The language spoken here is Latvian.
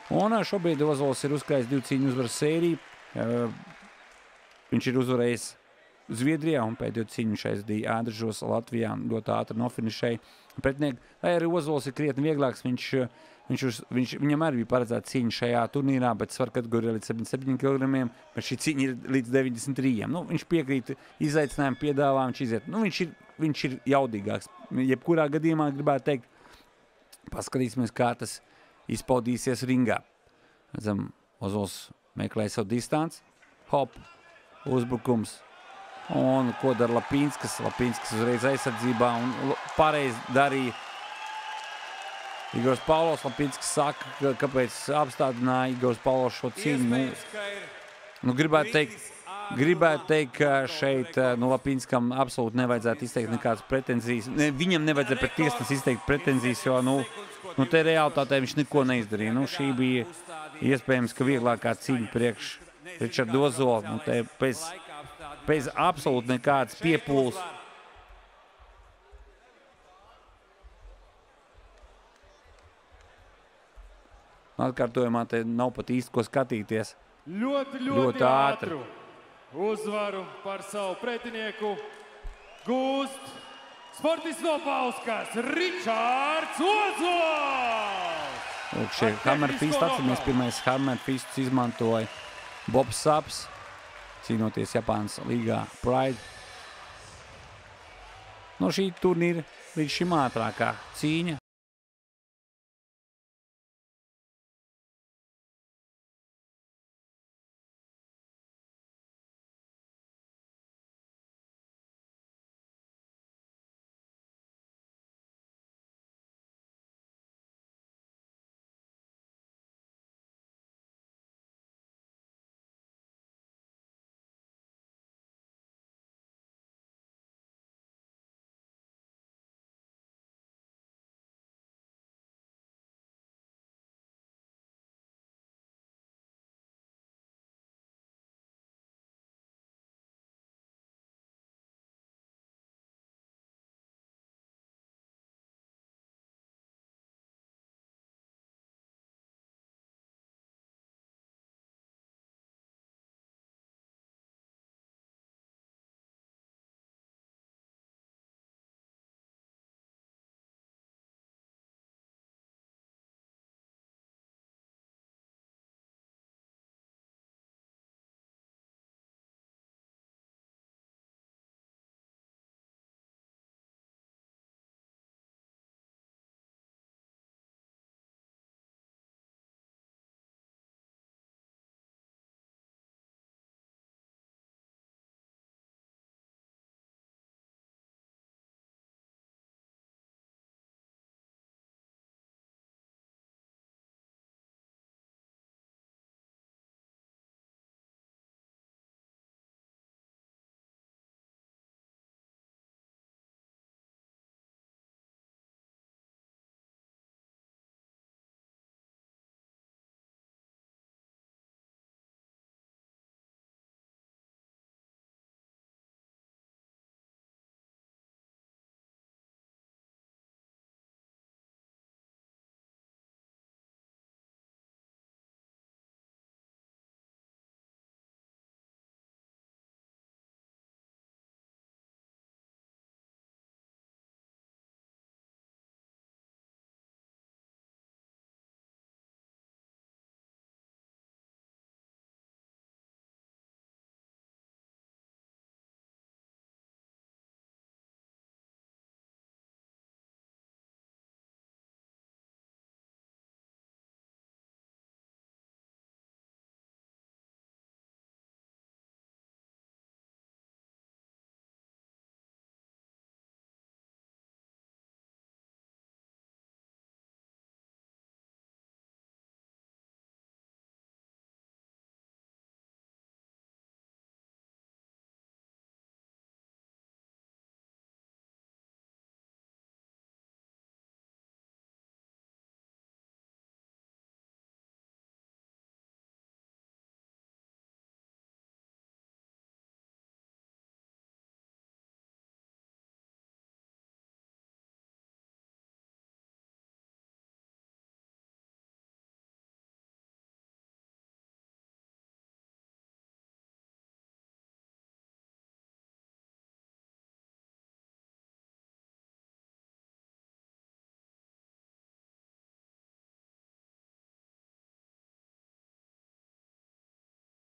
Un šobrīd Ozols ir uzkrājis 2 cīņu uzvaras sēriju. Viņš ir uzvarējis Zviedrijā un pēdējo cīņu aizdīja Ēdržos Latvijā, ļoti ātri nofinišēja pretinieki. Lai arī Ozols ir krietni vieglāks, viņam arī bija paredzēta cīņa šajā turnīrā, bet svaru kategorijā līdz 77 kg, bet šī cīņa ir līdz 93. Nu, viņš piekrīt izaicinājumu, piedāvā, viņš iziet. Nu, viņš ir jaudīgāks. Jebkurā gadījumā gribētu teikt, paskatīsimies, kā tas izpaudīsies ringā. Redzam, Ozols meklē savu distanci. Hop, uzbrukums. Un ko dara Lapīnskas? Lapīnskas uzreiz aizsardzībā un pareizi darīja. Igors Pavlovs, Lapīnskas saka, kāpēc apstādināja Igors Pavlovs šo cīņu. Nu, gribētu teikt, ka šeit Lapīnskam absolūti nevajadzētu izteikt nekādas pretenzijas. Viņam nevajadzētu pret tiesnesi izteikt pretenzijas, jo te realitātē viņš neko neizdarīja. Nu, šī bija iespējams, ka vieglākā cīņa priekš Ričardu Ozolu. Nu, te bez absolūti nekādas piepūles. Atkārtojumā te nav pat īsti ko skatīties. Ļoti ātru uzvaru par savu pretinieku gūst sportists no Bauskas Ričards Ozols! Lūk, šie hammerfists, atceramies, pirmais hammerfists izmantoja Bobs Saps, cīnoties Japānas līgā Pride. No šī turnīra līdz šim ātrākā cīņa.